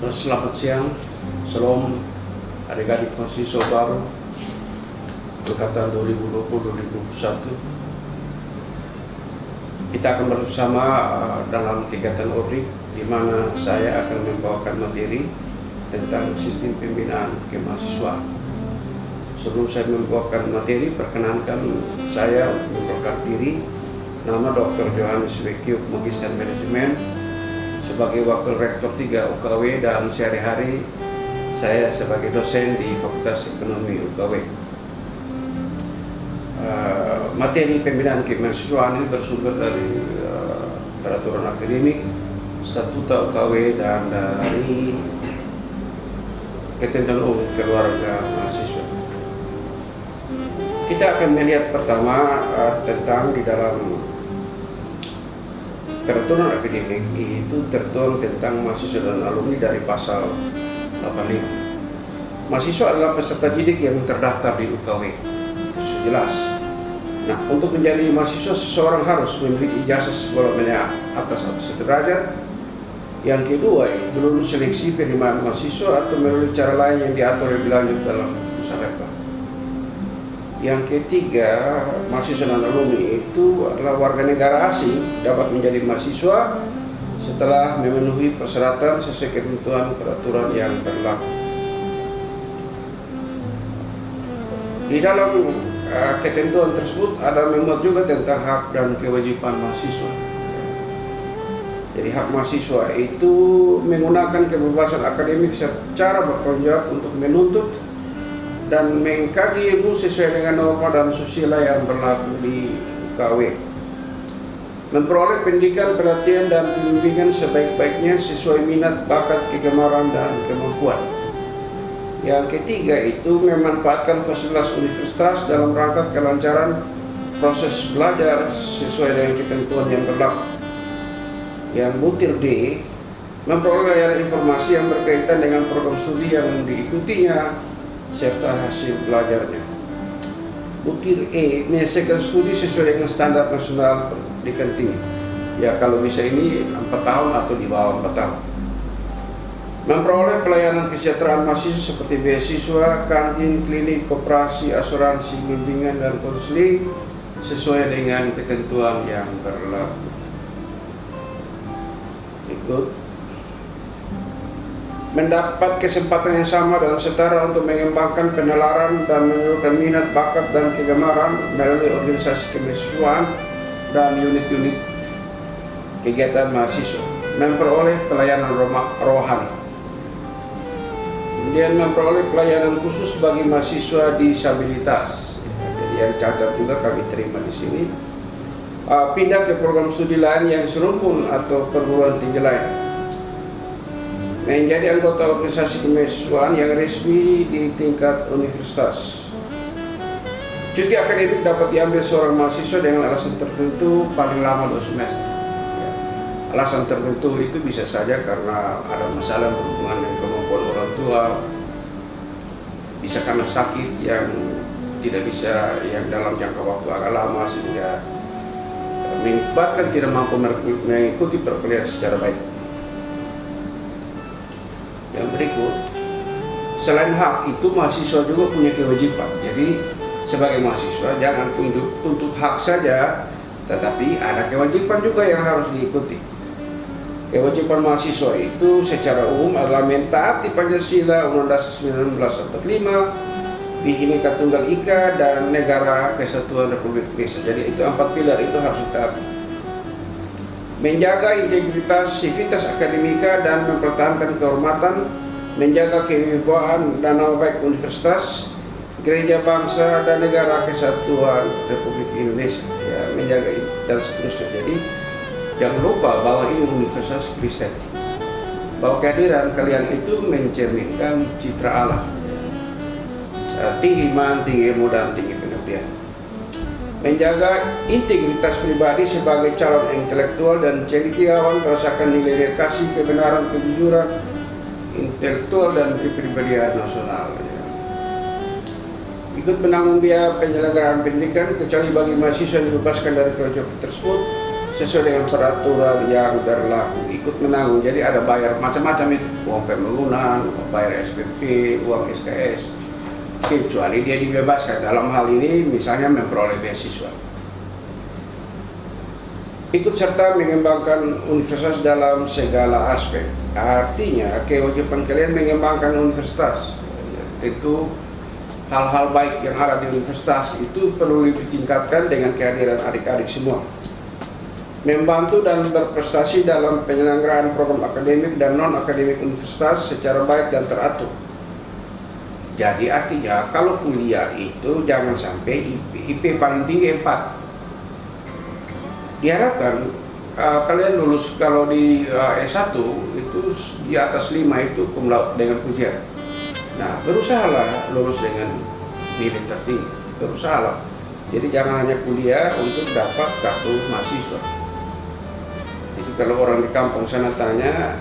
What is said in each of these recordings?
Selamat siang, Shalom adik-adik mahasiswa baru angkatan 2020-2021. Kita akan bersama dalam kegiatan ODRI, di mana saya akan membawakan materi tentang sistem pembinaan kemahasiswaan. Sebelum saya membawakan materi, perkenankan saya memperkenalkan diri. Nama Dr. Johannes Wekiuk, Magister Manajemen, sebagai Wakil Rektor 3 UKW, dan sehari-hari saya sebagai dosen di Fakultas Ekonomi UKW. Materi pembinaan kemahasiswaan ini bersumber dari peraturan akademik, statuta UKW, dan dari ketentuan umum keluarga mahasiswa. Kita akan melihat pertama tentang di dalam peraturan akademik itu tertuang tentang mahasiswa dan alumni dari pasal 85. Mahasiswa adalah peserta didik yang terdaftar di UKW. Itu jelas. Nah, untuk menjadi mahasiswa seseorang harus memiliki ijazah sekolah menengah atas atau sederajat. Yang kedua, lulus seleksi penerimaan mahasiswa atau melalui cara lain yang diatur lebih lanjut dalam putusan rektor. Yang ketiga, mahasiswa dan alumni itu adalah warga negara asing, dapat menjadi mahasiswa setelah memenuhi persyaratan sesuai ketentuan peraturan yang berlaku. Di dalam ketentuan tersebut ada memuat juga tentang hak dan kewajiban mahasiswa. Jadi hak mahasiswa itu menggunakan kebebasan akademik secara bertanggung jawab untuk menuntut dan mengkaji ilmu sesuai dengan norma dan susila yang berlaku di UKW. Memperoleh pendidikan, pelatihan, dan bimbingan sebaik-baiknya sesuai minat, bakat, kegemaran, dan kemampuan. Yang ketiga itu memanfaatkan fasilitas universitas dalam rangka kelancaran proses belajar sesuai dengan ketentuan yang berlaku. Yang butir D, memperoleh layanan informasi yang berkaitan dengan program studi yang diikutinya serta hasil belajarnya. Butir E, menyelesaikan studi sesuai dengan standar nasional pendidikan tinggi. Ya, kalau bisa ini 4 tahun atau di bawah 4 tahun. Memperoleh pelayanan kesejahteraan mahasiswa seperti beasiswa, kantin, klinik, koperasi, asuransi, bimbingan, dan konseling sesuai dengan ketentuan yang berlaku. Ikut mendapat kesempatan yang sama dan setara untuk mengembangkan penalaran dan menunjukkan minat, bakat, dan kegemaran melalui organisasi kemahasiswaan dan unit-unit kegiatan mahasiswa. Memperoleh pelayanan rohani. Kemudian memperoleh pelayanan khusus bagi mahasiswa disabilitas. Jadi yang cacat juga kami terima di sini. Pindah ke program studi lain yang serumpun atau perguruan tinggi lain. Menjadi anggota organisasi kemahasiswaan yang resmi di tingkat universitas. Cuti akademik dapat diambil seorang mahasiswa dengan alasan tertentu paling lama 2 semester. Ya. Alasan tertentu itu bisa saja karena ada masalah berhubungan dengan kemampuan orang tua, bisa karena sakit yang tidak bisa yang dalam jangka waktu agak lama sehingga mengakibatkan tidak mampu mengikuti perkuliahan secara baik. Yang berikut, selain hak itu mahasiswa juga punya kewajiban. Jadi sebagai mahasiswa jangan tuntut hak saja, tetapi ada kewajiban juga yang harus diikuti. Kewajiban mahasiswa itu secara umum adalah mentaati Pancasila, Undang-Undang Dasar 1945, Bhinneka Tunggal Ika, dan Negara Kesatuan Republik Indonesia. Jadi itu 4 pilar itu harus ditaati. Menjaga integritas sivitas akademika dan mempertahankan kehormatan, menjaga kewibawaan dan nama baik universitas, gereja bangsa, dan negara kesatuan Republik Indonesia. Ya, menjaga itu dan seterusnya. Jadi jangan lupa bahwa ini universitas Kristen, bahwa kehadiran kalian itu mencerminkan citra Allah. Tinggi iman, tinggi ilmu, dan tinggi pengabdian. Menjaga integritas pribadi sebagai calon intelektual dan cendekiawan, merasakan nilai kasih, kebenaran, kejujuran intelektual, dan kepribadian nasional. Ikut menanggung biaya penyelenggaraan pendidikan kecuali bagi mahasiswa yang dibebaskan dari kewajiban tersebut sesuai dengan peraturan yang berlaku, ikut menanggung. Jadi ada bayar macam-macam itu, uang pembangunan, bayar SPP, uang SKS, kecuali dia dibebaskan. Dalam hal ini misalnya memperoleh beasiswa. Ikut serta mengembangkan universitas dalam segala aspek. Artinya kewajiban kalian mengembangkan universitas. Tentu hal-hal baik yang ada di universitas itu perlu ditingkatkan dengan kehadiran adik-adik semua. Membantu dan berprestasi dalam penyelenggaraan program akademik dan non-akademik universitas secara baik dan teratur. Jadi artinya kalau kuliah itu jangan sampai IP paling tinggi 4. Diharapkan kalian lulus kalau di S1 itu di atas 5 itu cum laude dengan pujian. Nah, berusahalah lulus dengan nilai tertinggi, berusahalah. Jadi jangan hanya kuliah untuk dapat kartu mahasiswa. Jadi kalau orang di kampung sana tanya,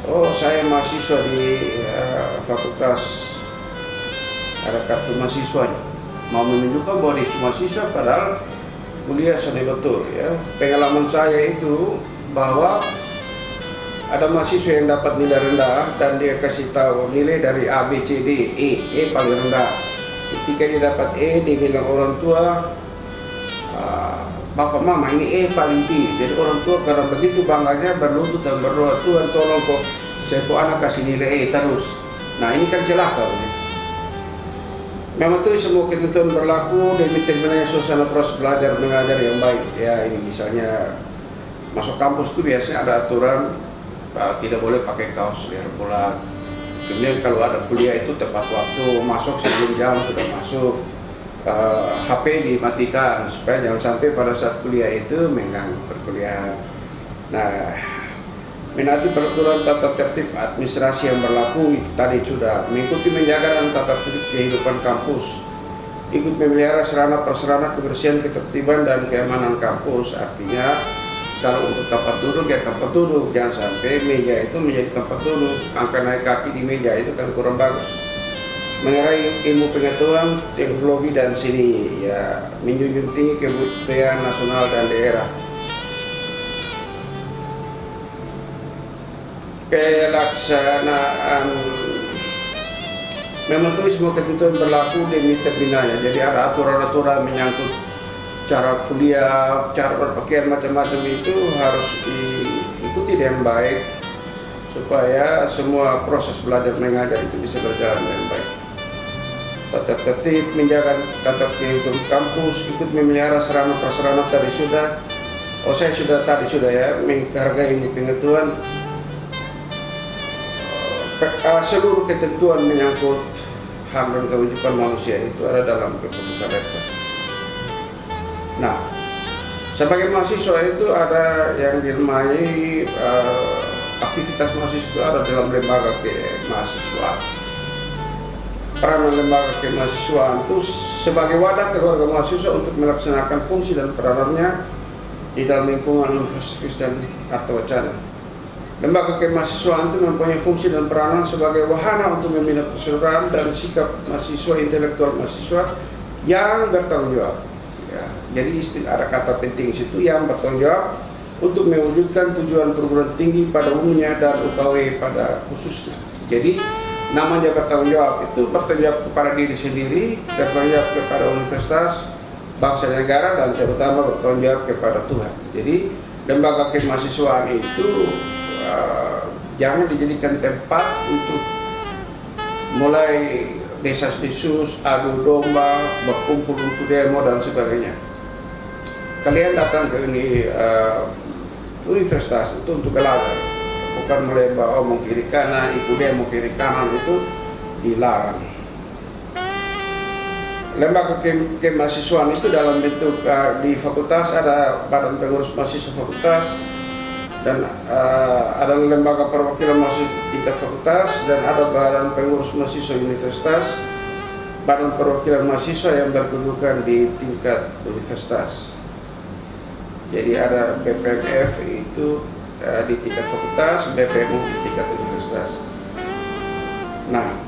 oh saya mahasiswa di fakultas ada kartu mahasiswanya, mau menunjukkan bahwa dia mahasiswa padahal kuliah sudah betul ya. Pengalaman saya itu bahwa ada mahasiswa yang dapat nilai rendah dan dia kasih tahu nilai dari A, B, C, D, E paling rendah. Ketika dia dapat E, dia bilang orang tua, bapak mama ini E paling tinggi. Jadi orang tua karena begitu bangganya berlutut dan berdoa, Tuhan tolong kok saya kok anak kasih nilai E terus. Nah ini kan celaka. Memang tuh semua ketentuan berlaku demi terbentuknya suasana proses belajar mengajar yang baik. Ya ini misalnya masuk kampus tuh biasanya ada aturan tidak boleh pakai kaos leher bulat. Kemudian kalau ada kuliah itu tepat waktu masuk sebelum jam sudah masuk. HP dimatikan supaya jangan sampai pada saat kuliah itu mengganggu perkuliahan. Nah, menaati peraturan tata tertib administrasi yang berlaku itu tadi sudah mengikuti menjaga dan tata tertib kehidupan kampus, ikut memelihara sarana prasarana kebersihan, ketertiban dan keamanan kampus. Artinya kalau untuk tempat duduk ya tempat duduk, jangan sampai meja itu menjadi tempat duduk, angka naik kaki di meja itu kan kurang bagus. Mengenai ilmu pengetahuan, teknologi dan seni, ya menjunjung tinggi kebudayaan nasional dan daerah. Pelaksanaan mematuhi semua ketentuan berlaku demi terbinanya. Jadi ada aturan-aturan menyangkut cara kuliah, cara berpakaian macam-macam itu harus diikuti dengan baik supaya semua proses belajar mengajar itu bisa berjalan dengan baik. Tata tertib, menjaga tata kehidupan kampus, ikut memelihara sarana prasarana tadi sudah. Saya tadi sudah ya, menghargai ilmu pengetahuan. Seluruh ketentuan menyangkut hak dan kewajiban manusia itu ada dalam keputusan rektor. Nah, sebagai mahasiswa itu ada yang dinamai aktivitas mahasiswa ada dalam lembaga kemahasiswaan. Peranan lembaga kemahasiswaan itu sebagai wadah keluarga mahasiswa untuk melaksanakan fungsi dan peranannya di dalam lingkungan Universitas Kristen Artawacana. Lembaga kemahasiswaan itu mempunyai fungsi dan peranan sebagai wahana untuk membina persaudaraan dan sikap mahasiswa intelektual mahasiswa yang bertanggung jawab. Ya, jadi ada kata penting di situ yang bertanggung jawab untuk mewujudkan tujuan perguruan tinggi pada umumnya dan UKW pada khususnya. Jadi namanya bertanggung jawab itu bertanggung jawab kepada diri sendiri, bertanggung jawab kepada universitas, bangsa dan negara, dan terutama bertanggung jawab kepada Tuhan. Jadi lembaga kemahasiswaan itu jangan dijadikan tempat untuk mulai desas-desus, adu domba, berkumpul untuk demo dan sebagainya. Kalian datang ke universitas itu untuk belajar, bukan mulai bawa mau kiri kanan, ikut demo kiri kanan, itu dilarang. Lembaga kemahasiswaan itu dalam bentuk di fakultas ada badan pengurus mahasiswa fakultas, dan ada lembaga perwakilan mahasiswa tingkat fakultas, dan ada badan pengurus mahasiswa universitas, badan perwakilan mahasiswa yang berkedudukan di tingkat universitas. Jadi ada BPMF itu di tingkat fakultas, BPMU di tingkat universitas. Nah,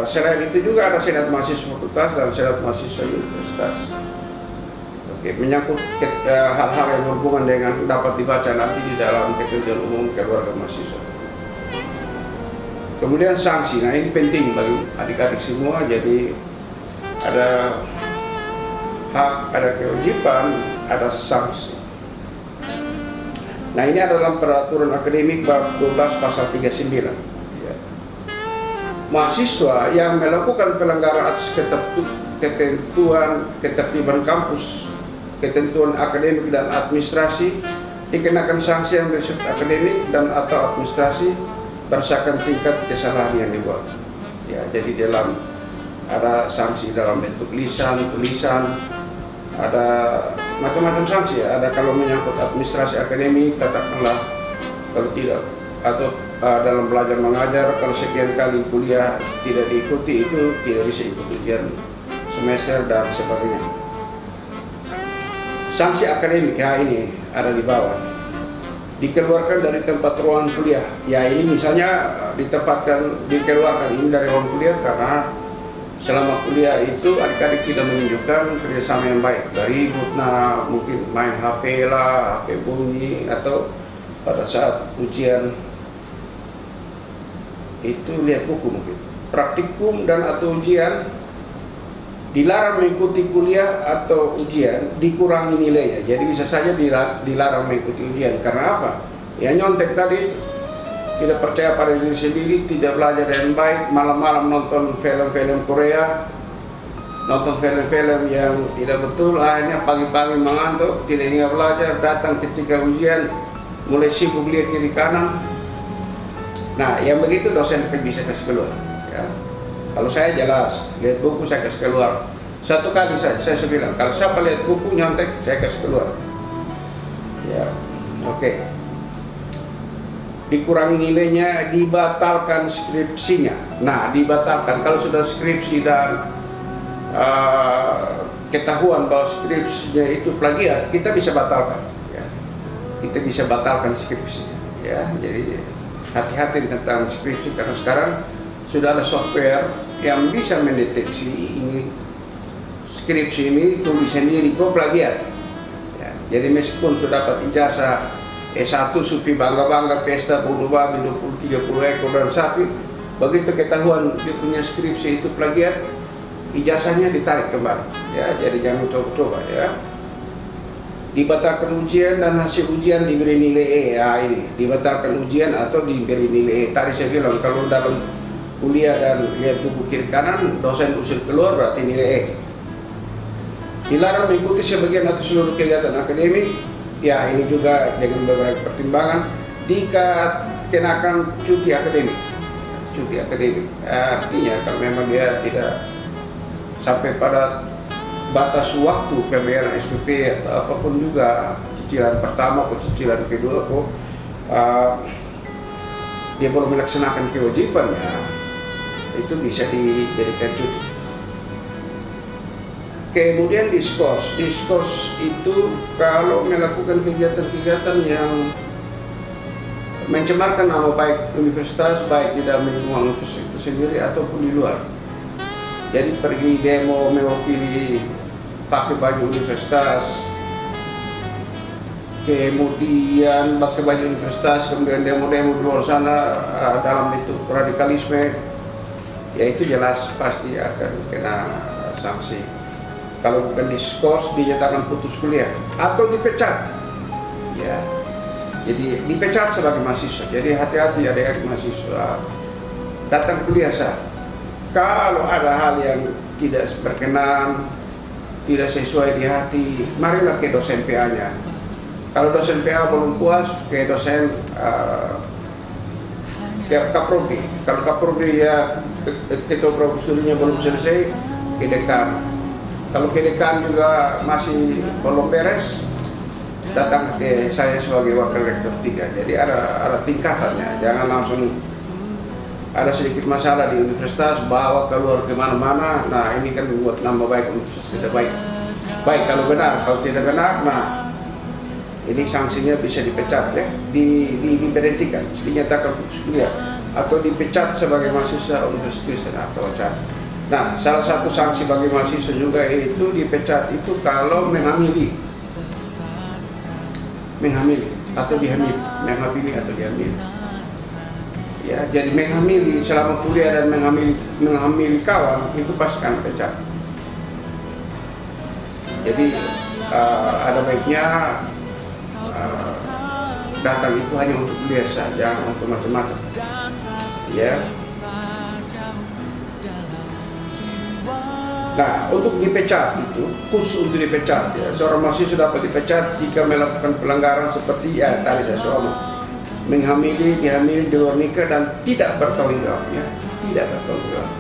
selain itu juga ada senat mahasiswa fakultas dan senat mahasiswa universitas. Oke, menyangkut hal-hal yang berhubungan dengan dapat dibaca nanti di dalam ketentuan umum keluarga mahasiswa. Kemudian sanksi, nah ini penting bagi adik-adik semua. Jadi ada hak, ada kewajiban, ada sanksi. Nah ini adalah peraturan akademik bab 12 pasal 39. Ya. Mahasiswa yang melakukan pelanggaran atas ketentuan ketertiban kampus, ketentuan akademik dan administrasi dikenakan sanksi yang bersifat akademik dan atau administrasi berdasarkan tingkat kesalahan yang dibuat. Ya, jadi dalam ada sanksi dalam bentuk lisan, tulisan, ada macam-macam sanksi. Ya. Ada kalau menyangkut administrasi akademik, katakanlah kalau tidak atau dalam belajar mengajar kalau sekian kali kuliah tidak diikuti itu tidak bisa ikut ujian semester dan sebagainya. Sanksi akademik ya ini ada di bawah. Dikeluarkan dari tempat ruangan kuliah. Ya ini misalnya dikeluarkan ini dari ruang kuliah karena selama kuliah itu adik-adik tidak menunjukkan kerjasama yang baik. Dari nah mungkin main HP lah, HP bunyi, atau pada saat ujian itu lihat buku mungkin. Praktikum dan atau ujian dilarang mengikuti kuliah atau ujian, dikurangi nilainya. Jadi bisa saja dilarang mengikuti ujian. Karena apa? Ya nyontek tadi, tidak percaya pada diri sendiri, tidak belajar dengan baik, malam-malam nonton film-film Korea, nonton film-film yang tidak betul, akhirnya pagi-pagi mengantuk, tidak ingat belajar, datang ketika ujian, mulai sibuk lihat kiri kanan. Nah, yang begitu dosen bisa kasih keluar. Ya. Kalau saya jelas, lihat buku saya kasih keluar. Satu kali saya bilang, kalau siapa lihat buku nyontek, saya kasih keluar. Ya, oke. Dikurangi nilainya, dibatalkan skripsinya. Nah, dibatalkan. Kalau sudah skripsi dan ketahuan bahwa skripsinya itu plagiat, kita bisa batalkan. Ya. Kita bisa batalkan skripsinya. Ya, jadi hati-hati tentang skripsi karena sekarang sudah ada software yang bisa mendeteksi ini skripsi ini tulisan diri kok plagiat. Ya, jadi meskipun sudah dapat ijazah S1 supi bangga-bangga pesta bunuh babi 20-30 ekor dan sapi, begitu ketahuan dia punya skripsi itu plagiat, ijazahnya ditarik kembali. Ya, jadi jangan coba-coba ya. Dibatalkan ujian dan hasil ujian diberi nilai E. Ya, ini dibatalkan ujian atau diberi nilai E. Tadi saya bilang kalau dalam kuliah dan lihat buku kiri kanan, dosen usir keluar berarti nilai E. Dilarang mengikuti sebagian atau seluruh kegiatan akademik. Ya ini juga dengan beberapa pertimbangan. Dikenakan cuti akademik. Cuti akademik artinya kalau memang dia tidak sampai pada batas waktu pembayaran SPP atau apapun juga, cicilan pertama atau cicilan kedua kok dia belum melaksanakan kewajibannya, itu bisa diberikan cuti. Kemudian diskors itu kalau melakukan kegiatan-kegiatan yang mencemarkan nama baik universitas, baik di dalam lingkungan universitas itu sendiri ataupun di luar. Jadi pergi demo mewakili pakai baju universitas, kemudian pakai baju universitas, kemudian demo-demo di luar sana dalam bentuk radikalisme, ya itu jelas pasti akan kena sanksi. Kalau bukan diskors, dinyatakan putus kuliah atau dipecat. Ya, jadi dipecat sebagai mahasiswa. Jadi hati-hati adik-adik mahasiswa datang kuliah sah. Kalau ada hal yang tidak berkenan, tidak sesuai di hati, marilah ke dosen PA-nya. Kalau dosen PA belum puas, ke dosen Kaprodi. Kalau Kaprodi ya ketua profesurinya belum selesai, ke dekan. Kalau ke dekan juga masih belum beres, datang ke saya sebagai wakil rektor 3. Jadi ada tingkatannya, jangan langsung ada sedikit masalah di universitas bawa keluar kemana-mana. Nah ini kan membuat nama baik universitas tidak baik. Baik kalau benar, kalau tidak benar, nah ini sanksinya bisa dipecat ya, diberhentikan, dinyatakan putus kuliah atau dipecat sebagai mahasiswa Universitas Kristen atau Wacara. Nah, salah satu sanksi bagi mahasiswa juga itu dipecat itu kalau menghamili atau dihamili, ya. Jadi menghamili selama kuliah dan menghamili kawan itu pasti akan pecat. Jadi ada baiknya datang itu hanya untuk kuliah saja, untuk macam-macam, ya. Nah, untuk dipecat itu, khusus untuk dipecat, ya, seorang mahasiswa dapat dipecat jika melakukan pelanggaran seperti ya tadi saya soal menghamili, dihamili di luar nikah dan tidak bertanggung jawab, ya, tidak bertanggung jawab.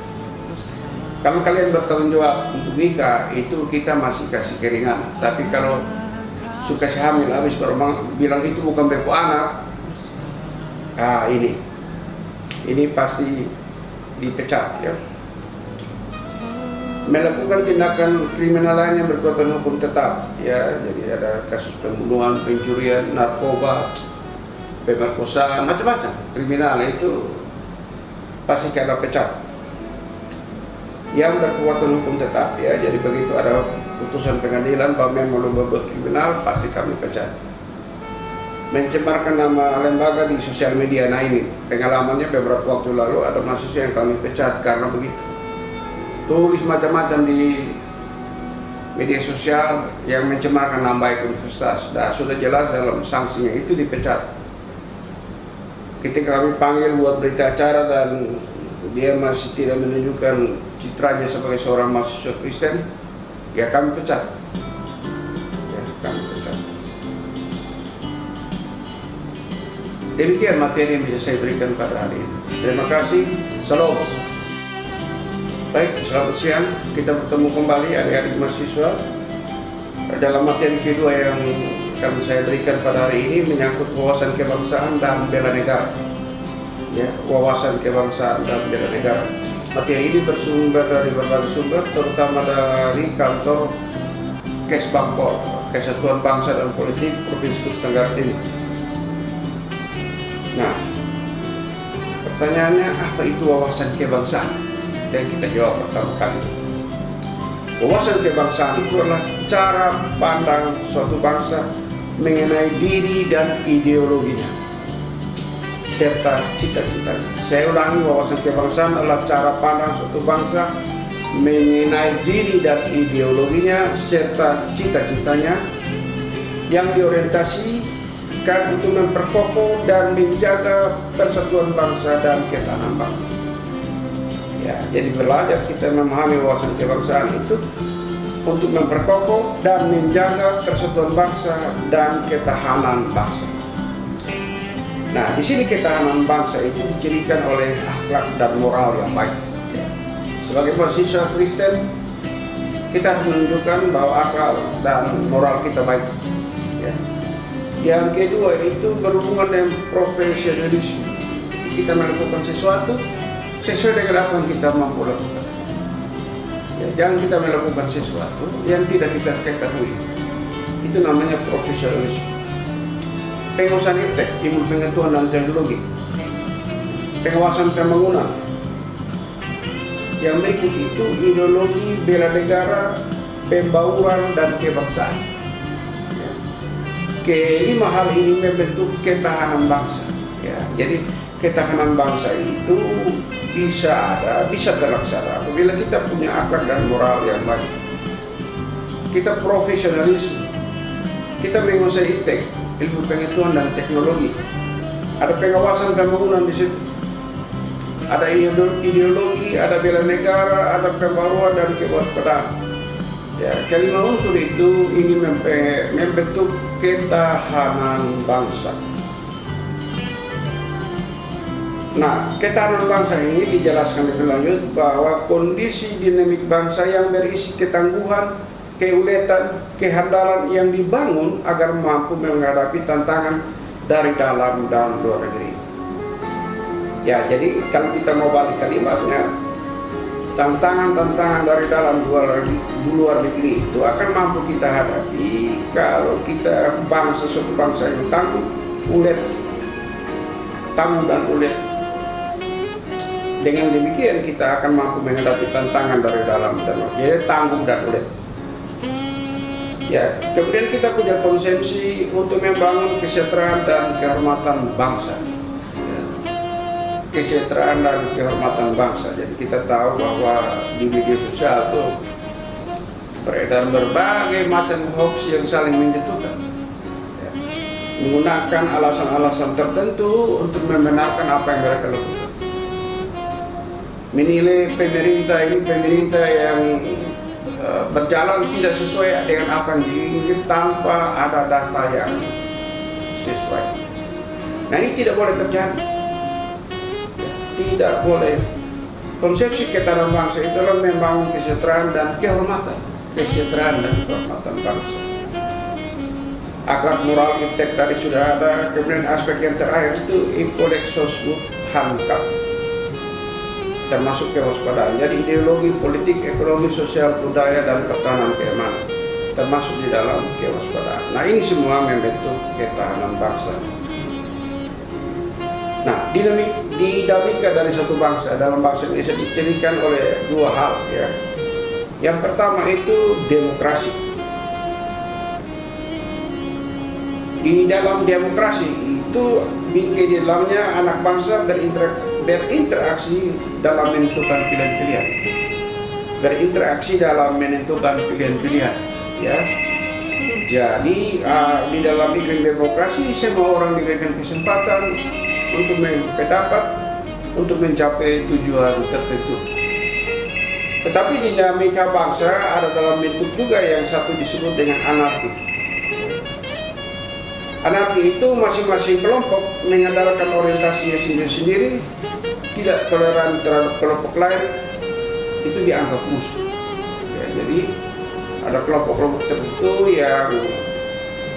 Kalau kalian bertanggung jawab untuk nikah itu kita masih kasih keringanan, tapi kalau suka si hamil habis orang bilang itu bukan beko anak, ini pasti dipecat, ya. Melakukan tindakan kriminal lain yang berkekuatan hukum tetap, ya, jadi ada kasus pembunuhan, pencurian, narkoba, pemerkosaan, macam-macam kriminal itu pasti kena pecat. Yang berkekuatan hukum tetap, ya, jadi begitu ada putusan pengadilan bahwa memang berbuat kriminal pasti kami pecat. Mencemarkan nama lembaga di sosial media, nah ini pengalamannya beberapa waktu lalu ada mahasiswa yang kami pecat karena begitu. Tulis macam-macam di media sosial yang mencemarkan nama baik universitas. Nah, sudah jelas dalam sanksinya itu dipecat. Ketika kami panggil buat berita acara dan dia masih tidak menunjukkan citranya sebagai seorang mahasiswa Kristen, ya kami pecat. Ya, kami pecat. Demikian materi yang bisa saya berikan pada hari ini. Terima kasih. Salam. Baik, selamat siang. Kita bertemu kembali adik-adik mahasiswa dalam materi kedua yang akan saya berikan pada hari ini menyangkut wawasan kebangsaan dan bela negara. Ya, wawasan kebangsaan dan bela negara. Materi ini bersumber dari berbagai sumber, terutama dari kantor Kesbangpol, Kesatuan Bangsa dan Politik Provinsi Nusa Tenggara Timur. Nah, pertanyaannya apa itu wawasan kebangsaan? Dan kita jawab pertama kali. Wawasan kebangsaan itu adalah cara pandang suatu bangsa mengenai diri dan ideologinya serta cita-citanya. Saya ulangi, wawasan kebangsaan adalah cara pandang suatu bangsa mengenai diri dan ideologinya serta cita-citanya yang diorientasikan untuk memperkokoh dan menjaga persatuan bangsa dan ketahanan bangsa. Ya, jadi belajar kita memahami wawasan kebangsaan itu untuk memperkokoh dan menjaga persatuan bangsa dan ketahanan bangsa. Nah, di sini ketahanan bangsa itu dicirikan oleh akhlak dan moral yang baik. Sebagai mahasiswa Kristen, kita harus menunjukkan bahwa akhlak dan moral kita baik. Ya. Yang kedua itu berhubungan dengan profesionalisme. Kita melakukan sesuatu sesuai dengan apa yang kita mampu lakukan. Ya, jangan kita melakukan sesuatu yang tidak kita ketahui. Itu namanya profesionalisme. Penguasaan iptek, ilmu pengetahuan dan teknologi. Penguasaan pembangunan. Yang berikut itu ideologi bela negara, pembauran dan kebangsaan. Ya. Kelima hal ini membentuk ketahanan bangsa. Ya, jadi ketahanan bangsa itu bisa terlaksana apabila kita punya akhlak dan moral yang baik. Kita profesionalisme, kita menguasai iptek, ilmu pengetahuan dan teknologi. Ada pengawasan pembangunan di situ. Ada ideologi, ada bela negara, ada pembaruan dan kewaspadaan. Ya, kelima unsur itu ingin membentuk ketahanan bangsa. Nah, ketahanan bangsa ini dijelaskan lebih lanjut bahwa kondisi dinamik bangsa yang berisi ketangguhan, keuletan, kehandalan yang dibangun agar mampu menghadapi tantangan dari dalam dan luar negeri. Ya, jadi kalau kita mau balik kalimatnya, tantangan-tantangan dari dalam luar negeri itu akan mampu kita hadapi kalau kita suatu bangsa yang tangguh dan ulet. Dengan demikian kita akan mampu menghadapi tantangan dari dalam dan luar. Jadi tangguh dan ulet. Ya, kemudian kita punya konsepsi untuk membangun kesejahteraan dan kehormatan bangsa. Ya. Kesejahteraan dan kehormatan bangsa. Jadi kita tahu bahwa di media sosial itu beredar berbagai macam hoax yang saling menjatuhkan. Ya. Menggunakan alasan-alasan tertentu untuk membenarkan apa yang mereka lakukan. Menilai pemerintah ini pemerintah yang berjalan tidak sesuai dengan apa yang diinginkan tanpa ada data yang sesuai. Nah, ini tidak boleh terjadi. Tidak boleh. Konsepsi ketahanan bangsa itu adalah membangun kesejahteraan dan kehormatan. Kesejahteraan dan kehormatan bangsa. Akhlak moral iptek tadi sudah ada. Kemudian aspek yang terakhir itu Ipodek Sosbud Hankap, termasuk kewaspadaan. Jadi ideologi, politik, ekonomi, sosial, budaya, dan pertahanan keamanan termasuk di dalam kewaspadaan. Nah, ini semua membentuk ketahanan bangsa. Nah, dinamika dari satu bangsa dalam bangsa Indonesia dicirikan oleh dua hal, ya. Yang pertama itu demokrasi. Di dalam demokrasi itu di dalamnya anak bangsa berinteraksi dalam menentukan pilihan-pilihan, berinteraksi dalam menentukan pilihan-pilihan, ya. Jadi di dalam iklim demokrasi semua orang diberikan kesempatan untuk berpendapat, untuk mencapai tujuan tertentu. Tetapi dinamika bangsa ada dalam bentuk juga yang satu disebut dengan anarki. Anarki itu masing-masing kelompok mengandalkan orientasinya sendiri-sendiri, tidak toleran terhadap kelompok lain, itu dianggap musuh. Ya, jadi ada kelompok-kelompok tertentu yang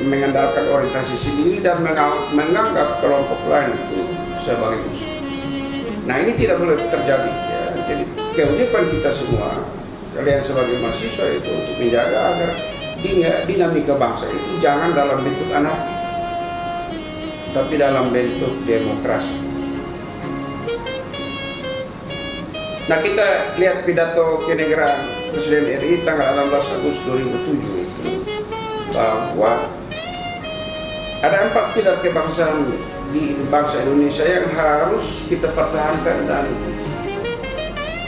mengandalkan orientasi sendiri dan menganggap kelompok lain itu sebagai musuh. Nah, ini tidak boleh terjadi. Ya. Jadi kewajiban kita semua, kalian sebagai mahasiswa itu untuk menjaga agar dinamika bangsa itu jangan dalam bentuk anarki, tapi dalam bentuk demokrasi. Nah, kita lihat pidato kenegaraan Presiden RI tanggal 16 Agustus 2007 itu bahwa ada 4 pilar kebangsaan di bangsa Indonesia yang harus kita pertahankan dan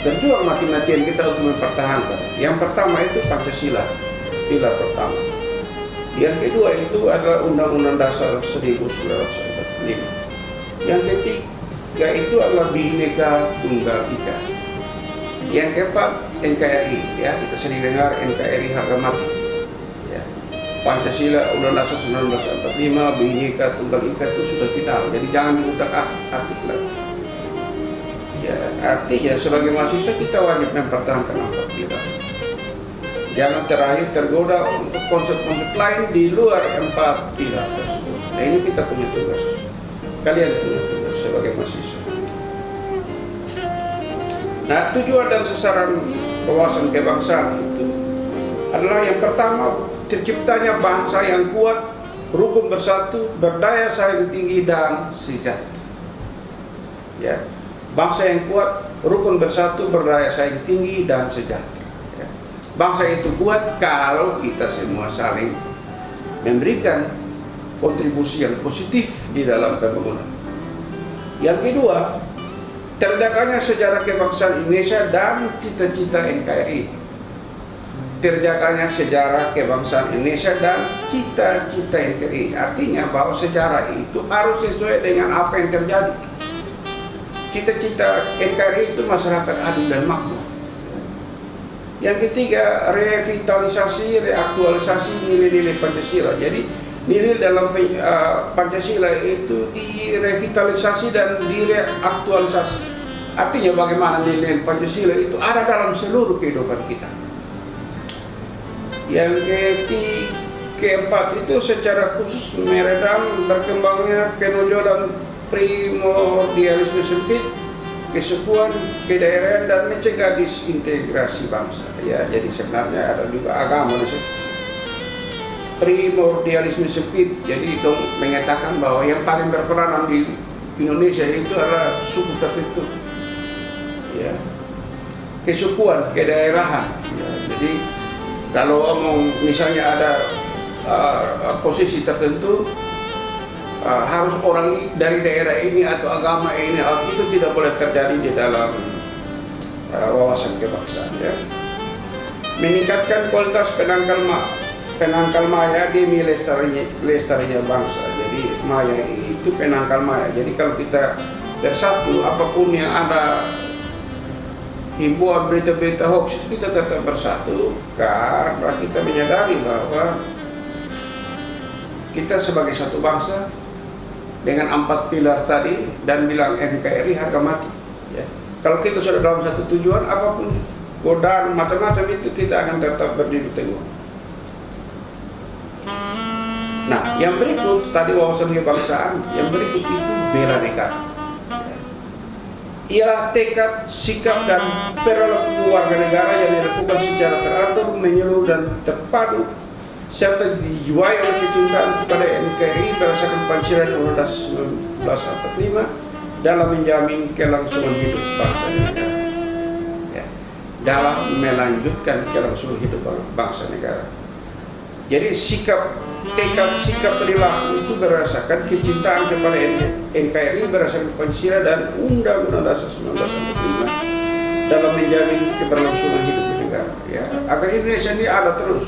berjuang mati-matian kita untuk mempertahankan. Yang pertama itu Pancasila, pilar pertama. Yang kedua itu adalah Undang-Undang Dasar 1945. Yang ketiga itu adalah Bhinneka Tunggal Ika. Yang keempat NKRI, ya, kita sering dengar NKRI harga mati. Ya. Pancasila, Undang-Undang Dasar 1945, Bhinneka Tunggal Ika itu sudah final. Jadi jangan diutak-atik lagi. Ya, artinya sebagai mahasiswa kita wajib mempertahankan 4 pilar. Jangan terakhir tergoda untuk konsep-konsep lain di luar 4 pilar tersebut. Nah, ini kita punya tugas. Kalian punya tugas sebagai mahasiswa. Nah, tujuan dan sasaran wawasan kebangsaan itu adalah yang pertama, terciptanya bangsa yang kuat, rukun bersatu, berdaya saing tinggi dan sejahtera. Ya, bangsa yang kuat, rukun bersatu, berdaya saing tinggi dan sejahtera. Bangsa itu kuat kalau kita semua saling memberikan kontribusi yang positif di dalam pembangunan. Yang kedua, terjaganya sejarah kebangsaan Indonesia dan cita-cita NKRI. Terjaganya sejarah kebangsaan Indonesia dan cita-cita NKRI. Artinya bahwa sejarah itu harus sesuai dengan apa yang terjadi. Cita-cita NKRI itu masyarakat adil dan makmur. Yang ketiga, revitalisasi, reaktualisasi nilai-nilai Pancasila. Jadi nilai dalam Pancasila itu direvitalisasi dan direaktualisasi. Artinya bagaimana nilai Pancasila itu ada dalam seluruh kehidupan kita. Yang keempat itu secara khusus meredam berkembangnya penonjolan primordialisme sempit, kesukuan, kedaerahan, dan mencegah disintegrasi bangsa. Ya, jadi sebenarnya ada juga agama di situ. Primordialisme sempit, jadi dong mengatakan bahwa yang paling berperanan di Indonesia itu adalah suku tertentu. ya, kesukuan, kedaerahan. Ya. Jadi kalau omong misalnya ada posisi tertentu, harus orang dari daerah ini atau agama ini, itu tidak boleh terjadi di dalam wawasan kebangsaan. Ya. Meningkatkan kualitas penangkal maya demi lestarinya bangsa. Jadi maya itu penangkal maya. Jadi kalau kita bersatu, apapun yang ada himbauan berita-berita hoax, kita tetap bersatu karena kita menyadari bahwa kita sebagai satu bangsa dengan 4 pilar tadi dan bilang NKRI harga mati. Ya. Kalau kita sudah dalam satu tujuan, apapun godaan macam-macam itu kita akan tetap berdiri teguh. Nah, yang berikut tadi wawasan kebangsaan, yang berikut itu bela negara. Ialah tekad, sikap dan perilaku warga negara yang dilakukan secara teratur, menyeluruh dan terpadu, serta dijiwai oleh kecintaan kepada NKRI berdasarkan Pancasila Undang-Undang 1945 dalam menjamin kelangsungan hidup bangsa dan negara. Ya, dalam melanjutkan kelangsungan hidup bangsa negara. Jadi tekad, sikap perilaku itu berdasarkan kecintaan kepada NKRI berdasarkan Pancasila dan Undang-Undang Dasar 1945 dalam menjamin keberlangsungan hidup negara. Ya, agar Indonesia ini ada terus.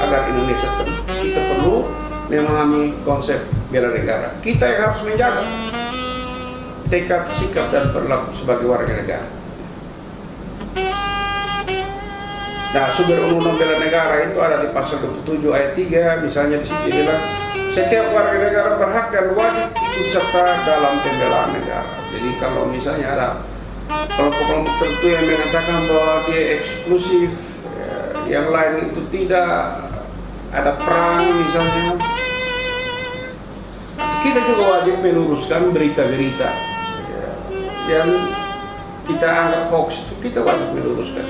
Agar Indonesia terus, kita perlu memahami konsep bela negara. Kita yang harus menjaga tekad, sikap dan perilaku sebagai warga negara. Nah, sumber undang-undang bela negara itu ada di pasal 27 ayat 3, misalnya di sini bilang setiap warga negara berhak dan wajib ikut serta dalam pembelaan negara. Jadi kalau misalnya ada kelompok-kelompok tertentu yang mengatakan bahwa dia eksklusif, yang lain itu tidak, ada perang misalnya, kita juga wajib meluruskan berita-berita yang kita anggap hoax, itu kita wajib meluruskan.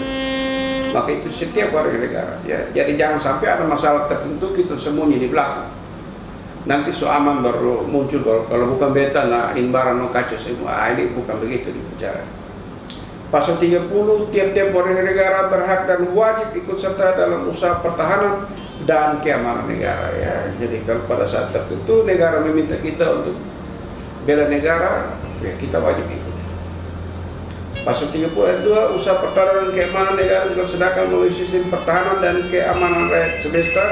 Maka itu setiap warga negara. Ya. Jadi jangan sampai ada masalah tertentu kita sembunyi di belakang. Nanti so aman baru muncul, kalau bukan beta nah inbaran no kacau semua. Ini bukan begitu dibicara. Pasal 30, tiap-tiap warga negara berhak dan wajib ikut serta dalam usaha pertahanan dan keamanan negara. Ya. Jadi kalau pada saat tertentu negara meminta kita untuk bela negara, ya kita wajib ikut. Pasal 30 ayat 2, usaha pertahanan dan keamanan negara dilaksanakan melalui sistem pertahanan dan keamanan rakyat semesta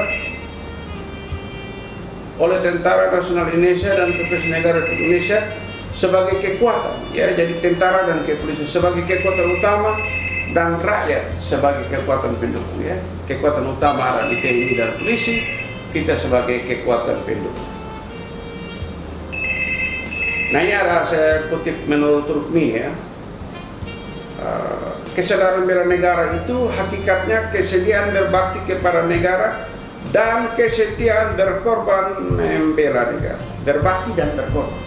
oleh Tentara Nasional Indonesia dan Kepolisian Negara Indonesia sebagai kekuatan. Ya, jadi tentara dan kepolisian sebagai kekuatan utama dan rakyat sebagai kekuatan pendukung. Ya, kekuatan utama ada di TNI dan polisi, kita sebagai kekuatan pendukung. Nah, ini ada saya kutip menurut Rukmi ya. Kesadaran bela negara itu hakikatnya kesediaan berbakti kepada negara dan kesetiaan berkorban membela negara, berbakti dan berkorban.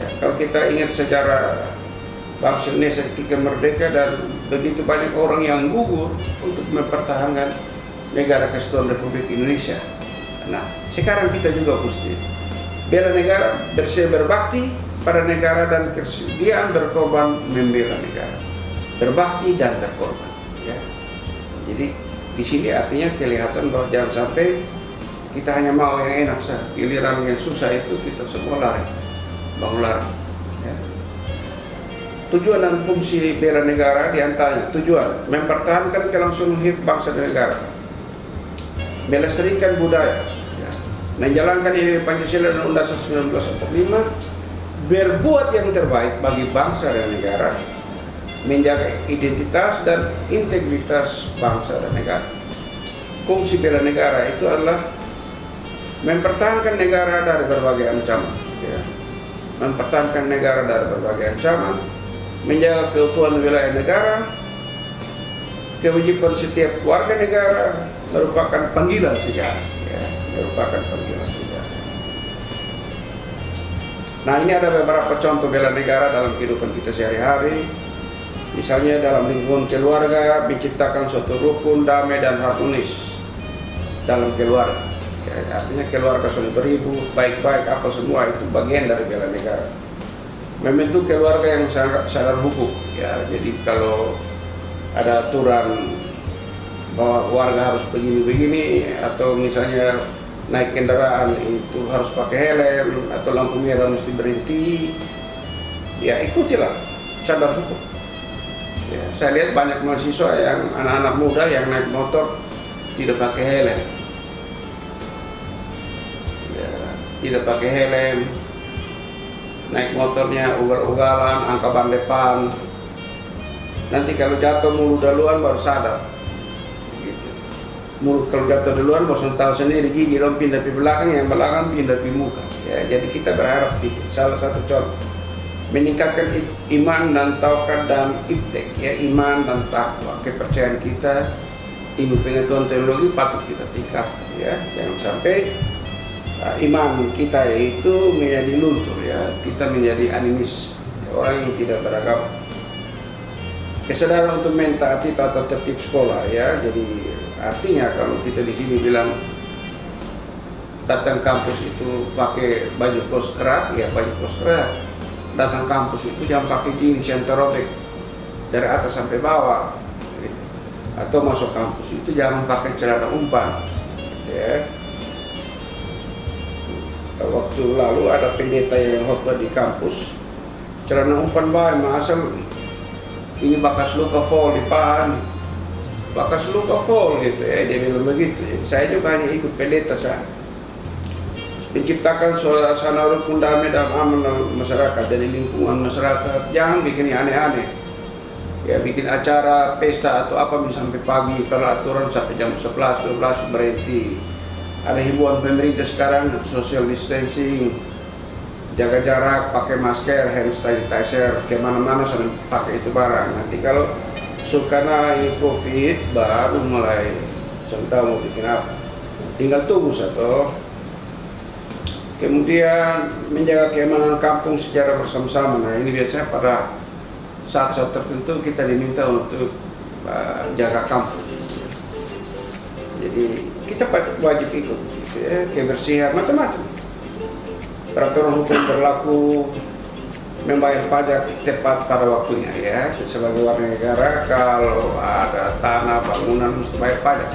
Ya, kalau kita ingat sejarah bangsa Indonesia ketika merdeka dan begitu banyak orang yang gugur untuk mempertahankan negara kesatuan Republik Indonesia. Nah, sekarang kita juga mesti bela negara, berbakti pada negara dan kesediaan berkorban membela negara, berbakti dan berkorban. Ya. Jadi di sini artinya kelihatan bahwa jangan sampai kita hanya mau yang enak saja, giliran yang susah itu kita semua lari, lari. Ya. Tujuan dan fungsi bela negara diantaranya tujuan mempertahankan kelangsungan hidup bangsa dan negara, melestarikan budaya, ya. Menjalankan nilai Pancasila dan Undang-Undang 1945, berbuat yang terbaik bagi bangsa dan negara, menjaga identitas dan integritas bangsa dan negara. Fungsi bela negara itu adalah mempertahankan negara dari berbagai ancaman, ya. Mempertahankan negara dari berbagai ancaman, menjaga keutuhan wilayah negara. Kewajiban setiap warga negara merupakan panggilan sejarah, ya. Merupakan panggilan sejarah. Nah, ini ada beberapa contoh bela negara dalam kehidupan kita sehari-hari. Misalnya dalam lingkungan keluarga, menciptakan suatu rukun, damai dan harmonis dalam keluarga. Ya, artinya keluarga sudah beribu, baik-baik apa semua itu bagian dari bela negara. Membentuk keluarga yang sadar hukum. Ya, jadi kalau ada aturan bahwa warga harus begini-begini atau misalnya naik kendaraan itu harus pakai helm atau lampu merah mesti berhenti, ya ikutilah, sadar hukum. Ya, saya lihat banyak mahasiswa yang anak-anak muda yang naik motor tidak pakai helm. Tidak pakai helm, naik motornya ugal-ugalan, angka ban depan. Nanti kalau jatuh mulut duluan baru sadar. Gitu. Mulut kalau jatuh duluan baru tahu sendiri, gigi dong pindah ke belakang, yang belakang pindah ke muka. Ya, jadi kita berharap itu salah satu contoh meningkatkan iman dan tawakal dan iptek, ya, iman dan takwa, kepercayaan kita, ilmu pengetahuan teknologi patut kita tingkatkan, ya, jangan sampai iman kita itu menjadi luntur, ya, kita menjadi animis, ya, orang yang tidak beragama. Kesadaran untuk mentaati tata tertib sekolah, ya, jadi artinya kalau kita di sini bilang datang kampus itu pakai baju kos kerat, ya baju kos kerat. Datang kampus itu jangan pakai jeans yang terobek dari atas sampai bawah, atau masuk kampus itu jangan pakai celana umpan, ya. Waktu lalu ada pendeta yang khotbah di kampus, celana umpan baik, asal ini bakas luka fall di pahan, bakas luka fall gitu, ya, dia bilang begitu. Saya juga hanya ikut pendeta saya menciptakan suasana rukun damai dan aman dalam masyarakat, dari lingkungan masyarakat. Jangan bikin yang aneh-aneh, ya, bikin acara pesta atau apa bisa sampai pagi, kalau aturan sampai jam 11-12 berhenti. Ada himbauan pemerintah sekarang, social distancing, jaga jarak, pakai masker, hand sanitizer, kemana-mana sampai pakai itu barang. Nanti kalau karena ini COVID baru mulai, saya tahu mau bikin apa, tinggal tunggu satu. Kemudian menjaga keamanan kampung secara bersama-sama. Nah, ini biasanya pada saat-saat tertentu kita diminta untuk jaga kampung. Jadi kita wajib ikut, ya, kebersihan macam-macam. Peraturan hukum berlaku, membayar pajak tepat pada waktunya, ya. Sebagai warga negara, kalau ada tanah bangunan mesti bayar pajak.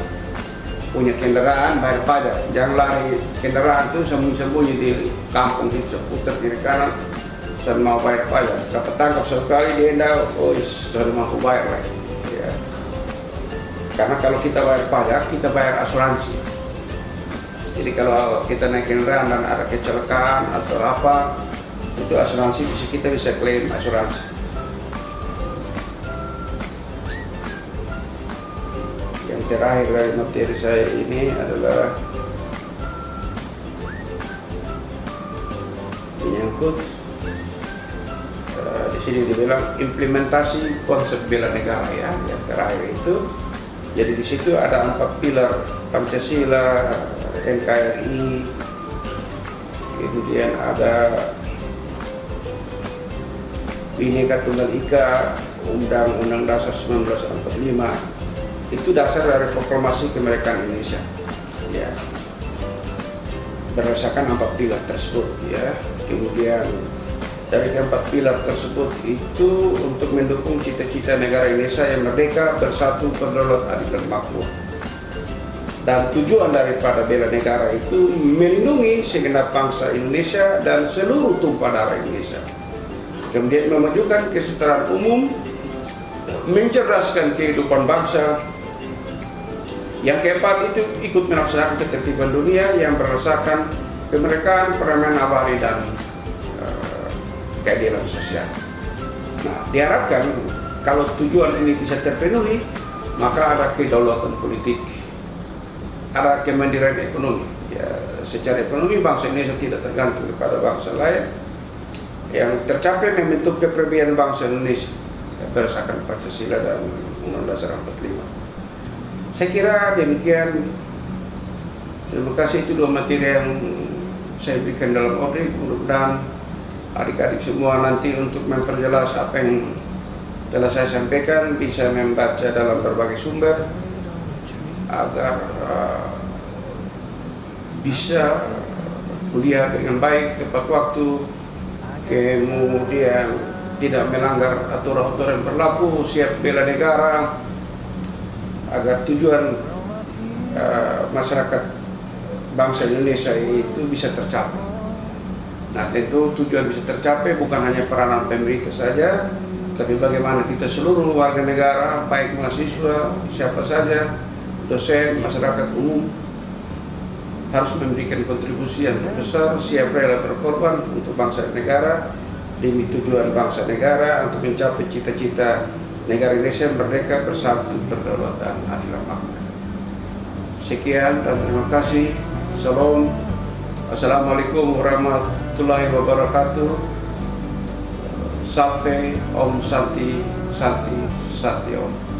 Punya kendaraan bayar pajak, jangan lari kendaraan itu sembunyi-sembunyi di kampung itu, putar kiri kanan dan mau bayar pajak. Dapat tangkap sekali dia oh sudah mampu bayar lagi, ya. Karena kalau kita bayar pajak, kita bayar asuransi. Jadi kalau kita naik kendaraan dan ada kecelakaan atau apa, itu asuransi kita bisa klaim asuransi. Yang terakhir dari materi saya ini adalah menyangkut di sini dibilang implementasi konsep bela negara, ya. Yang terakhir itu, jadi di situ ada 4 pilar Pancasila, NKRI, kemudian ada Bhinneka Tunggal Ika, Undang-Undang Dasar 1945. Itu dasar dari proklamasi kemerdekaan Indonesia, ya, berdasarkan 4 pilar tersebut, ya. Kemudian dari 4 pilar tersebut itu untuk mendukung cita-cita negara Indonesia yang merdeka, bersatu, berdaulat, adil dan makmur. Dan tujuan daripada bela negara itu melindungi segenap bangsa Indonesia dan seluruh tumpah darah Indonesia. Kemudian memajukan kesejahteraan umum, mencerdaskan kehidupan bangsa. Yang keempat itu ikut melaksanakan ketertiban dunia yang berdasarkan kemerdekaan, perdamaian abadi dan keadilan sosial. Nah, diharapkan kalau tujuan ini bisa terpenuhi, maka ada kedaulatan politik, ada kemandirian ekonomi. Ya, secara ekonomi bangsa Indonesia tidak tergantung kepada bangsa lain. Yang tercapai membentuk kepribadian bangsa Indonesia, ya, berdasarkan Pancasila dan Undang-Undang Dasar 45. Saya kira demikian. Terima kasih, itu 2 materi yang saya berikan dalam obrik. Mudah-mudahan adik-adik semua nanti untuk memperjelas apa yang telah saya sampaikan bisa membaca dalam berbagai sumber agar bisa kuliah dengan baik tepat waktu, kemudian tidak melanggar aturan-aturan yang berlaku, siap bela negara, agar tujuan masyarakat bangsa Indonesia itu bisa tercapai. Nah, tentu tujuan bisa tercapai bukan hanya peranan pemerintah saja, tapi bagaimana kita seluruh warga negara, baik mahasiswa, siapa saja, dosen, masyarakat umum, harus memberikan kontribusi yang besar, siap rela berkorban untuk bangsa dan negara, demi tujuan bangsa negara untuk mencapai cita-cita negara Indonesia merdeka, bersatu, berdaulat, adil, makmur. Sekian dan terima kasih. Salam. Assalamualaikum warahmatullahi wabarakatuh. Salve, Om Santi, Santi, Sati Om.